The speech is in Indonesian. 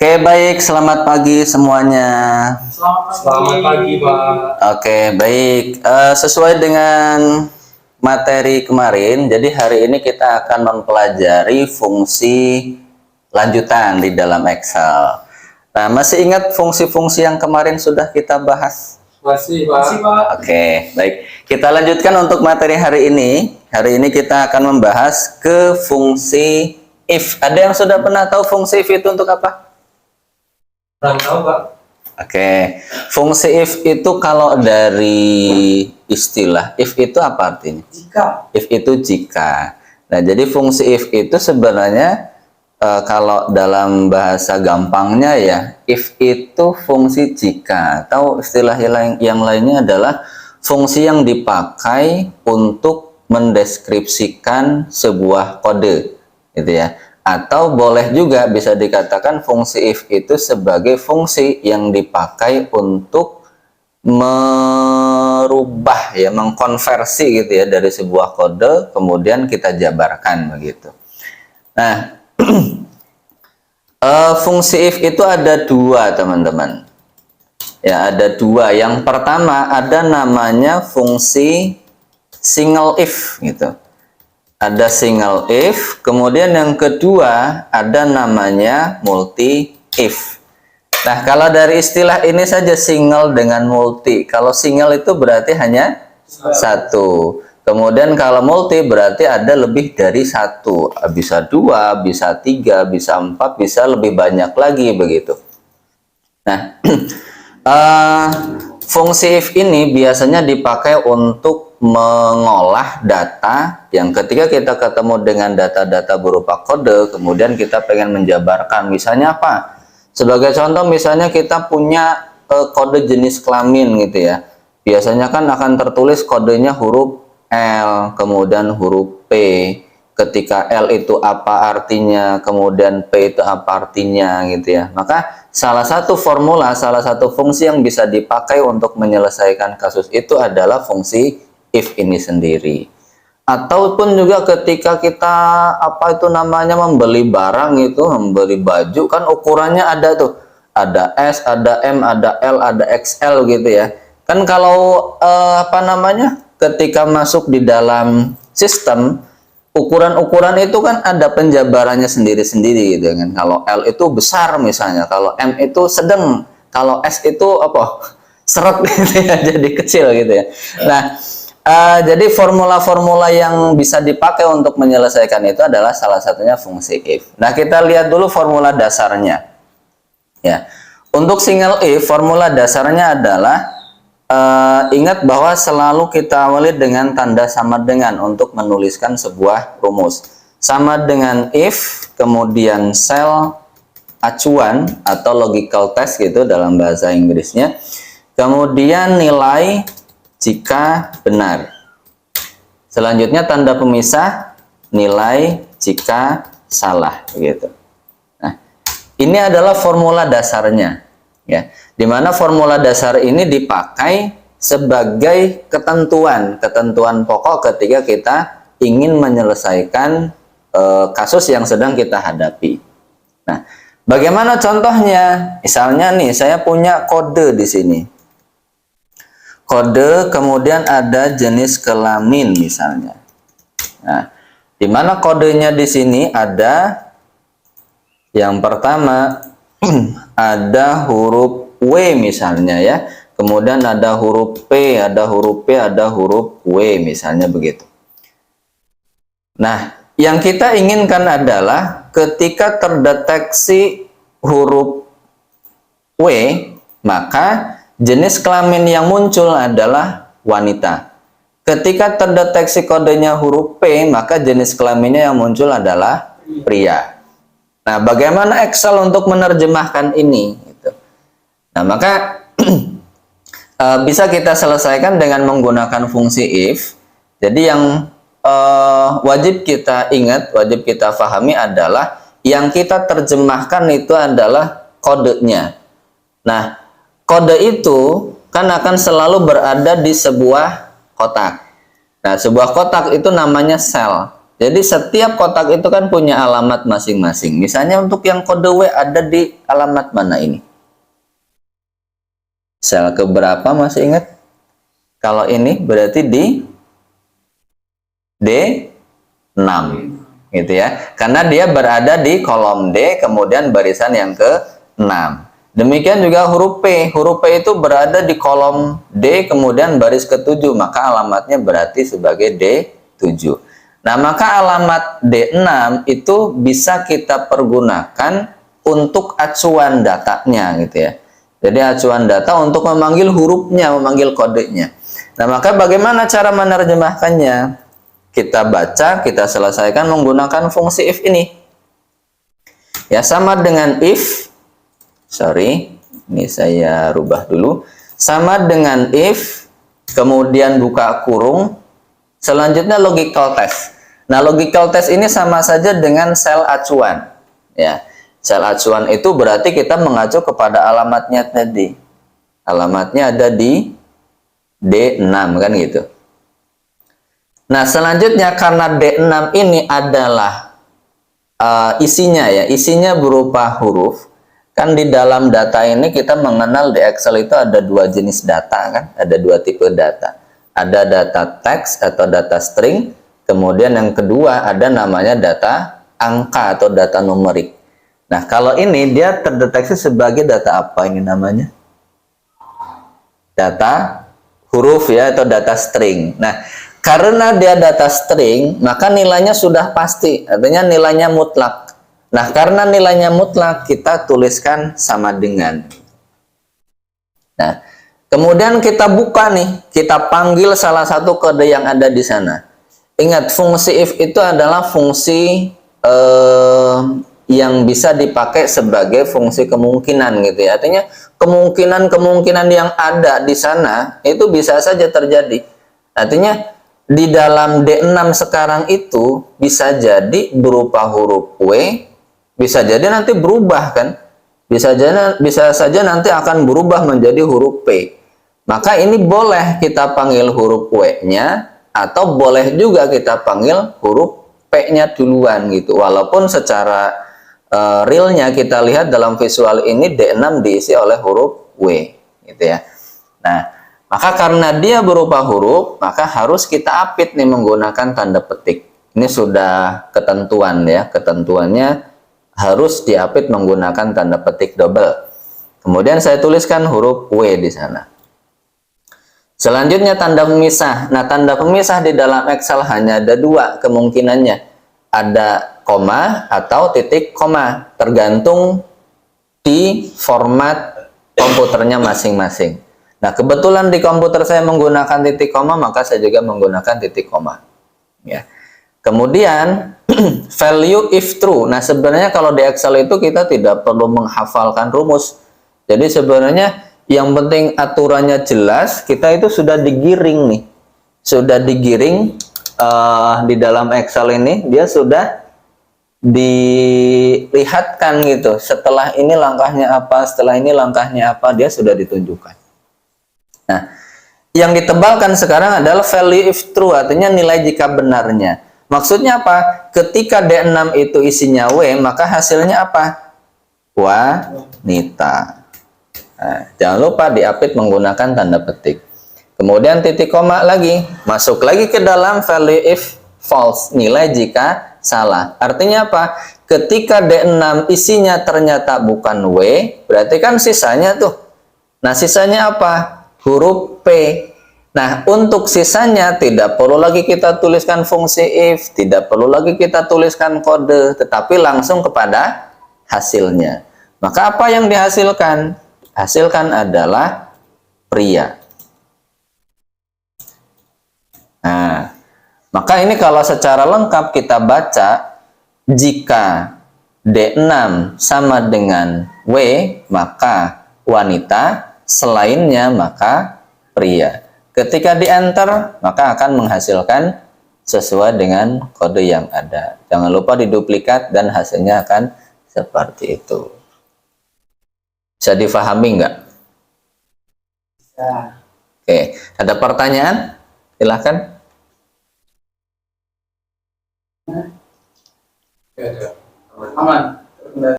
Oke, baik. Selamat pagi semuanya. Selamat pagi, Pak. Oke, baik. Sesuai dengan materi kemarin, jadi hari ini kita akan mempelajari fungsi lanjutan di dalam Excel. Nah, masih ingat fungsi-fungsi yang kemarin sudah kita bahas? Masih, Pak. Oke, baik. Kita lanjutkan untuk materi hari ini. Hari ini kita akan membahas ke fungsi if. Ada yang sudah pernah tahu fungsi if itu untuk apa? Kurang tahu, Pak. Oke, fungsi if itu kalau dari istilah if itu apa artinya? Jika. If itu jika. Nah, jadi fungsi if itu sebenarnya kalau dalam bahasa gampangnya ya, if itu fungsi jika, atau istilah yang lainnya adalah fungsi yang dipakai untuk mendeskripsikan sebuah kode, gitu ya. Atau boleh juga bisa dikatakan fungsi if itu sebagai fungsi yang dipakai untuk merubah ya, mengkonversi gitu ya dari sebuah kode kemudian kita jabarkan begitu. Nah, fungsi if itu ada dua, teman-teman. Ya, ada dua. Yang pertama ada namanya fungsi single if gitu. Ada single if, kemudian yang kedua ada namanya multi if. Nah, kalau dari istilah ini saja single dengan multi. Kalau single itu berarti hanya satu. Kemudian kalau multi berarti ada lebih dari satu. Bisa dua, bisa tiga, bisa empat, bisa lebih banyak lagi begitu. Nah, fungsi if ini biasanya dipakai untuk mengolah data yang ketika kita ketemu dengan data-data berupa kode, kemudian kita pengen menjabarkan. Misalnya apa? Sebagai contoh, misalnya kita punya kode jenis kelamin gitu ya. Biasanya kan akan tertulis kodenya huruf L, kemudian huruf P. Ketika L itu apa artinya, kemudian P itu apa artinya gitu ya. Maka salah satu formula, salah satu fungsi yang bisa dipakai untuk menyelesaikan kasus itu adalah fungsi if ini sendiri. Ataupun juga ketika kita membeli barang itu, membeli baju, kan ukurannya ada tuh, ada S, ada M, ada L, ada XL gitu ya. Kan kalau ketika masuk di dalam sistem, ukuran-ukuran itu kan ada penjabarannya sendiri-sendiri gitu kan. Kalau L itu besar misalnya, kalau M itu sedang, kalau S itu seret gitu ya, jadi kecil gitu ya. Nah, jadi formula-formula yang bisa dipakai untuk menyelesaikan itu adalah salah satunya fungsi if. Nah, kita lihat dulu formula dasarnya. Ya, untuk single if formula dasarnya adalah ingat bahwa selalu kita awali dengan tanda sama dengan untuk menuliskan sebuah rumus. Sama dengan if, kemudian sel acuan atau logical test gitu dalam bahasa Inggrisnya. Kemudian nilai jika benar. Selanjutnya tanda pemisah, nilai jika salah gitu. Nah, ini adalah formula dasarnya ya. Di mana formula dasar ini dipakai sebagai ketentuan pokok ketika kita ingin menyelesaikan kasus yang sedang kita hadapi. Nah, bagaimana contohnya? Misalnya nih, saya punya kode di sini. Kode, kemudian ada jenis kelamin misalnya. Nah, di mana kodenya di sini ada yang pertama ada huruf W misalnya ya. Kemudian ada huruf P, ada huruf P, ada huruf W misalnya begitu. Nah, yang kita inginkan adalah ketika terdeteksi huruf W, maka jenis kelamin yang muncul adalah wanita. Ketika terdeteksi kodenya huruf P, maka jenis kelaminnya yang muncul adalah pria. Nah, bagaimana Excel untuk menerjemahkan ini? Gitu. Nah, maka bisa kita selesaikan dengan menggunakan fungsi if. Jadi yang wajib kita ingat, wajib kita pahami adalah yang kita terjemahkan itu adalah kodenya. Nah, kode itu kan akan selalu berada di sebuah kotak. Nah, sebuah kotak itu namanya sel. Jadi setiap kotak itu kan punya alamat masing-masing. Misalnya untuk yang kode W ada di alamat mana ini? Sel keberapa masih ingat? Kalau ini berarti di D6 gitu ya. Karena dia berada di kolom D kemudian barisan yang ke-6. Demikian juga huruf P. Huruf P itu berada di kolom D kemudian baris ke-7, maka alamatnya berarti sebagai D7. Nah, maka alamat D6 itu bisa kita pergunakan untuk acuan datanya gitu ya. Jadi acuan data untuk memanggil hurufnya, memanggil kodenya. Nah, maka bagaimana cara menerjemahkannya? Kita baca, kita selesaikan menggunakan fungsi if ini. Ya, sama dengan if, ini saya rubah dulu. Sama dengan if, kemudian buka kurung, selanjutnya logical test. Nah, logical test ini sama saja dengan sel acuan. Ya, sel acuan itu berarti kita mengacu kepada alamatnya tadi. Alamatnya ada di D6 kan gitu. Nah, selanjutnya karena D6 ini adalah isinya ya, isinya berupa huruf. Kan di dalam data ini kita mengenal di Excel itu ada dua jenis data kan, ada dua tipe data. Ada data teks atau data string, kemudian yang kedua ada namanya data angka atau data numerik. Nah, kalau ini dia terdeteksi sebagai data apa ini namanya? Data huruf ya atau data string. Nah, karena dia data string, maka nilainya sudah pasti, artinya nilainya mutlak. Nah, karena nilainya mutlak, kita tuliskan sama dengan. Nah, kemudian kita buka nih, kita panggil salah satu kode yang ada di sana. Ingat, fungsi if itu adalah fungsi yang bisa dipakai sebagai fungsi kemungkinan gitu ya. Artinya kemungkinan-kemungkinan yang ada di sana itu bisa saja terjadi. Artinya di dalam D6 sekarang itu bisa jadi berupa huruf W, bisa jadi nanti berubah kan. Bisa saja nanti akan berubah menjadi huruf P. Maka ini boleh kita panggil huruf W-nya atau boleh juga kita panggil huruf P-nya duluan gitu. Walaupun secara realnya kita lihat dalam visual ini D6 diisi oleh huruf W gitu ya. Nah, maka karena dia berupa huruf, maka harus kita apit nih menggunakan tanda petik. Ini sudah ketentuan ya, ketentuannya harus diapit menggunakan tanda petik double. Kemudian saya tuliskan huruf W di sana. Selanjutnya tanda pemisah. Nah, tanda pemisah di dalam Excel hanya ada dua kemungkinannya. Ada koma atau titik koma, tergantung di format komputernya masing-masing. Nah, kebetulan di komputer saya menggunakan titik koma, maka saya juga menggunakan titik koma. Ya. Kemudian value if true. Nah, sebenarnya kalau di Excel itu kita tidak perlu menghafalkan rumus. Jadi sebenarnya yang penting aturannya jelas, kita itu sudah digiring nih. Sudah digiring di dalam Excel ini, dia sudah dilihatkan gitu. Setelah ini langkahnya apa, setelah ini langkahnya apa, dia sudah ditunjukkan. Nah, yang ditebalkan sekarang adalah value if true, artinya nilai jika benarnya. Maksudnya apa? Ketika D6 itu isinya W, maka hasilnya apa? Wanita. Nah, jangan lupa diapit menggunakan tanda petik. Kemudian titik koma lagi, masuk lagi ke dalam value if false, nilai jika salah. Artinya apa? Ketika D6 isinya ternyata bukan W, berarti kan sisanya tuh. Nah, sisanya apa? Huruf P. Nah, untuk sisanya tidak perlu lagi kita tuliskan fungsi if, tidak perlu lagi kita tuliskan kode, tetapi langsung kepada hasilnya. Maka apa yang dihasilkan? Hasilkan adalah pria. Nah, maka ini kalau secara lengkap kita baca, jika D6 sama dengan W, maka wanita, selainnya maka pria. Ketika di enter, maka akan menghasilkan sesuai dengan kode yang ada. Jangan lupa diduplikat dan hasilnya akan seperti itu. Bisa difahami nggak? Ya. Oke, ada pertanyaan? Silahkan. Ya, ya. Aman.